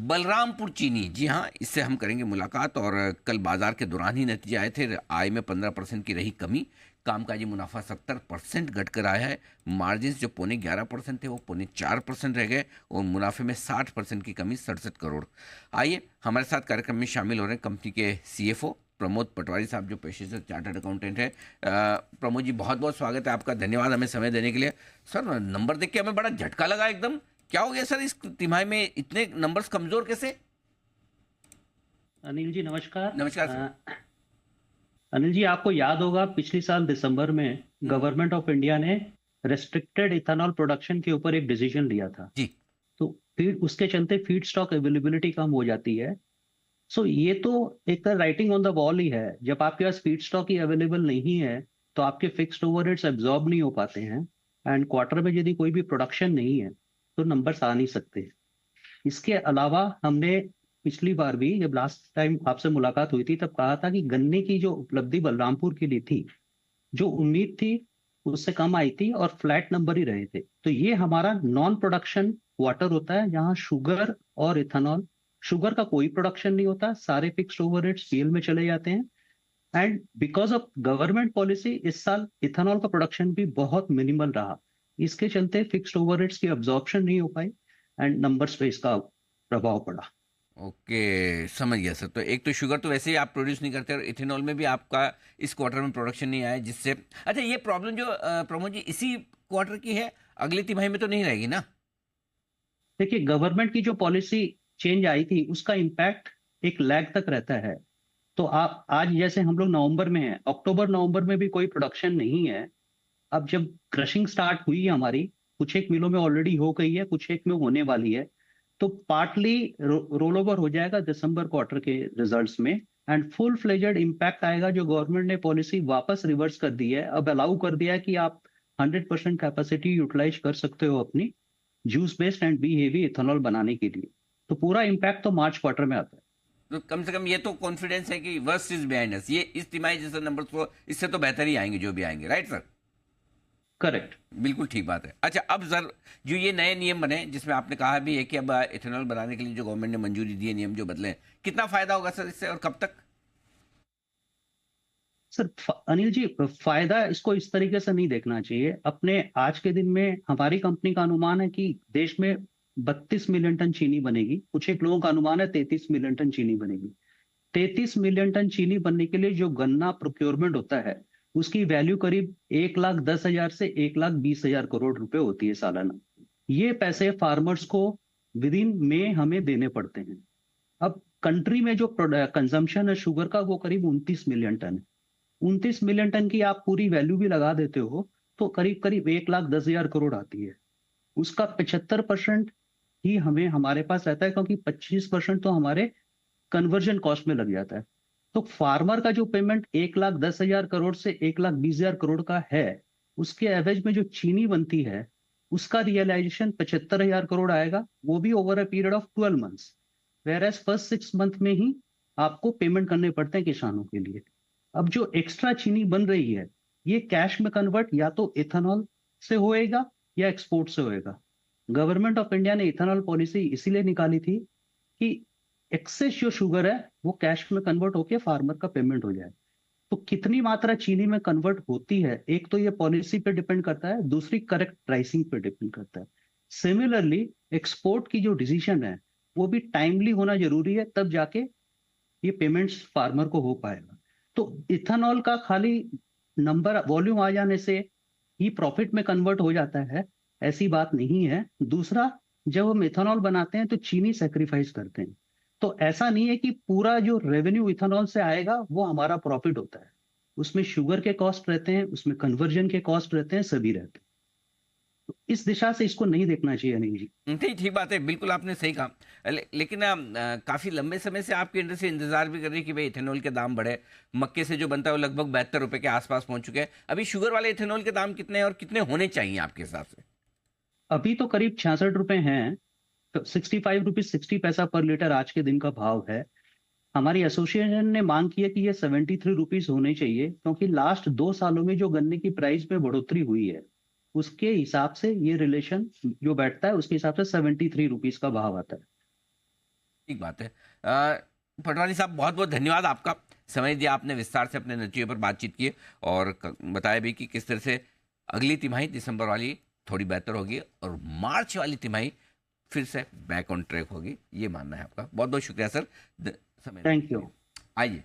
बलरामपुर चीनी, जी हाँ, इससे हम करेंगे मुलाकात। और कल बाजार के दौरान ही नतीजे आए थे। आय में 15% की रही कमी। कामकाजी मुनाफा 70% घटकर आया है। मार्जिन जो पौने 11% थे वो पौने 4% रह गए। और मुनाफे में 60% की कमी, 67 करोड़। आइए, हमारे साथ कार्यक्रम में शामिल हो रहे हैं कंपनी के CFO प्रमोद पटवारी साहब, जो पेशे से चार्टर्ड अकाउंटेंट है। प्रमोद जी, बहुत बहुत स्वागत है आपका। धन्यवाद हमें समय देने के लिए। सर, नंबर देख के हमें बड़ा झटका लगा एकदम। क्या हो गया सर, इस तिमाही में इतने नंबर्स कमजोर कैसे? अनिल जी नमस्कार। नमस्कार सर। अनिल जी, आपको याद होगा पिछले साल दिसंबर में हम्म। गवर्नमेंट ऑफ इंडिया ने रेस्ट्रिक्टेड इथेनॉल प्रोडक्शन के ऊपर एक डिसीजन लिया था। जी। तो फिर उसके चलते फीड स्टॉक अवेलेबिलिटी कम हो जाती है। सो ये तो एक तरह राइटिंग ऑन द वॉल ही है। जब आपके पास फीड स्टॉक ही अवेलेबल नहीं है तो आपके फिक्स्ड ओवरहेड्स एब्जॉर्ब नहीं हो पाते हैं। एंड क्वार्टर में यदि कोई भी प्रोडक्शन नहीं है तो नंबर्स आ नहीं सकते। इसके अलावा हमने पिछली बार भी जब लास्ट टाइम आपसे मुलाकात हुई थी तब कहा था कि गन्ने की जो उपलब्धि बलरामपुर के लिए थी, जो उम्मीद थी उससे कम आई थी और फ्लैट नंबर ही रहे थे। तो ये हमारा नॉन प्रोडक्शन क्वार्टर होता है जहां शुगर और इथेनॉल, शुगर का कोई प्रोडक्शन नहीं होता, सारे फिक्स्ड ओवरहेड्स पीएल में चले जाते हैं। And because of government policy इस साल इथेनॉल का प्रोडक्शन भी बहुत मिनिमल रहा। इसके चलते फिक्स्ड ओवरहेड्स की अब्जॉर्प्शन नहीं हो पाई एंड नंबर्स पे इसका प्रभाव पड़ा। ओके, समझ गया सर। तो एक तो शुगर तो वैसे ही आप प्रोड्यूस नहीं करते, और इथेनॉल में भी आपका इस क्वार्टर में प्रोडक्शन नहीं आया, जिससे अच्छा, ये प्रॉब्लम जो प्रमोद जी इसी क्वार्टर की है, अगली तिमाही में तो नहीं रहेगी ना? देखिए, गवर्नमेंट की जो पॉलिसी चेंज आई थी उसका इम्पैक्ट एक लैग तक रहता है। तो आप आज जैसे हम लोग नवंबर में हैं, अक्टूबर नवंबर में भी कोई प्रोडक्शन नहीं है। अब जब क्रशिंग स्टार्ट हुई है हमारी, कुछ एक मिलों में ऑलरेडी हो गई है, कुछ एक में होने वाली है। तो पार्टली रोल ओवर हो जाएगा दिसंबर क्वार्टर के रिजल्ट्स में। एंड फुल फ्लेजेड इम्पैक्ट आएगा जो गवर्नमेंट ने पॉलिसी वापस रिवर्स कर दी है, अब अलाउ कर दिया है कि आप 100% कैपेसिटी यूटिलाइज कर सकते हो अपनी juice based and B heavy ethanol बनाने के लिए। तो पूरा इम्पैक्ट तो मार्च क्वार्टर में आता है। तो कम से कम ये तो कॉन्फिडेंस है कि वर्स्ट इज बिहाइंड अस, ये इस तिमाही जैसे नंबर तो इससे तो बेहतर ही आएंगे जो भी आएंगे, राइट सर? करेक्ट। बिल्कुल ठीक बात है। अच्छा, अब सर, जो ये नए नियम बने जिसमें आपने कहा भी है कि अब इथेनॉल बनाने के लिए जो गवर्नमेंट ने मंजूरी दी है, नियम जो बदले हैं, कितना फायदा होगा सर इससे, और कब तक? सर अनिल जी, फायदा इसको इस तरीके से नहीं देखना चाहिए। अपने आज के दिन में हमारी कंपनी का अनुमान है कि देश में 32 मिलियन टन चीनी बनेगी, कुछ एक लोगों का अनुमान है 33 मिलियन टन चीनी बनेगी। 33 मिलियन टन चीनी बनने के लिए जो गन्ना प्रोक्योरमेंट होता है उसकी वैल्यू करीब 1,10,000 से 1,20,000 करोड़ रुपए होती है सालाना। ये पैसे फार्मर्स को विद इन में हमें देने पड़ते हैं। अब कंट्री में जो कंजम्पशन है शुगर का वो करीब 29 मिलियन टन है। 29 मिलियन टन की आप पूरी वैल्यू भी लगा देते हो तो करीब करीब 1,10,000 करोड़ आती है। उसका 75% ही हमें हमारे पास रहता है, क्योंकि 25% तो हमारे कन्वर्जन कॉस्ट में लग जाता है। तो फार्मर का जो पेमेंट 1,10,000 करोड़ से 1,20,000 करोड़ का है, उसके एवरेज में जो चीनी बनती है उसका रियलाइजेशन 75,000 करोड़ आएगा, वो भी over a period of 12 months. Whereas first 6 month में ही आपको पेमेंट करने पड़ते हैं किसानों के लिए। अब जो एक्स्ट्रा चीनी बन रही है ये कैश में कन्वर्ट या तो इथेनॉल से होएगा या एक्सपोर्ट से होएगा। गवर्नमेंट ऑफ इंडिया ने इथेनॉल पॉलिसी इसीलिए निकाली थी कि एक्सेस जो शुगर है वो कैश में कन्वर्ट होके फार्मर का पेमेंट हो जाए। तो कितनी मात्रा चीनी में कन्वर्ट होती है, एक तो ये पॉलिसी पे डिपेंड करता है, दूसरी करेक्ट प्राइसिंग पे डिपेंड करता है। सिमिलरली एक्सपोर्ट की जो डिसीजन है वो भी टाइमली होना जरूरी है, तब जाके ये पेमेंट्स फार्मर को हो पाएगा। तो इथेनॉल का खाली नंबर वॉल्यूम आ जाने से ही प्रॉफिट में कन्वर्ट हो जाता है, ऐसी बात नहीं है। दूसरा, जब हम इथेनॉल बनाते हैं तो चीनी सेक्रीफाइस करते हैं। तो ऐसा नहीं है कि पूरा जो रेवेन्यू इथेनॉल से आएगा वो हमारा प्रॉफिट होता है। उसमें शुगर के कॉस्ट रहते हैं, उसमें कन्वर्जन के कॉस्ट रहते हैं, सभी रहते हैं। तो इस दिशा से इसको नहीं देखना चाहिए अनिल जी। नहीं, ठीक बात है, बिल्कुल आपने सही कहा। लेकिन काफी लंबे समय से आपकी इंडस्ट्री इंतजार भी कर रही है कि भाई इथेनॉल के दाम बढ़े। मक्के से जो बनता है वो लगभग 72 रुपए के आसपास पहुंच चुके हैं। अभी शुगर वाले इथेनॉल के दाम कितने हैं, और कितने होने चाहिए आपके हिसाब से? अभी तो करीब 66 रुपए हैं। तो 65 रुपीज 60 पैसा पर लीटर आज के दिन का भाव है। हमारी एसोसिएशन ने मांग की है कि ये 73 रुपीज होने चाहिए, क्योंकि लास्ट 2 सालों में जो गन्ने की प्राइस में बढ़ोतरी हुई है उसके हिसाब से ये रिलेशन जो बैठता है उसके हिसाब से 73 रुपीज का भाव आता है। ठीक बात है। पटवारी साहब, बहुत बहुत धन्यवाद आपका, समय दिया आपने, विस्तार से अपने नतीजों पर बातचीत की और बताया भी कि किस तरह से अगली तिमाही दिसंबर वाली थोड़ी बेहतर होगी और मार्च वाली तिमाही फिर से बैक ऑन ट्रैक होगी, ये मानना है आपका। बहुत बहुत शुक्रिया सर, समय देने थैंक के यू। लिए। आइए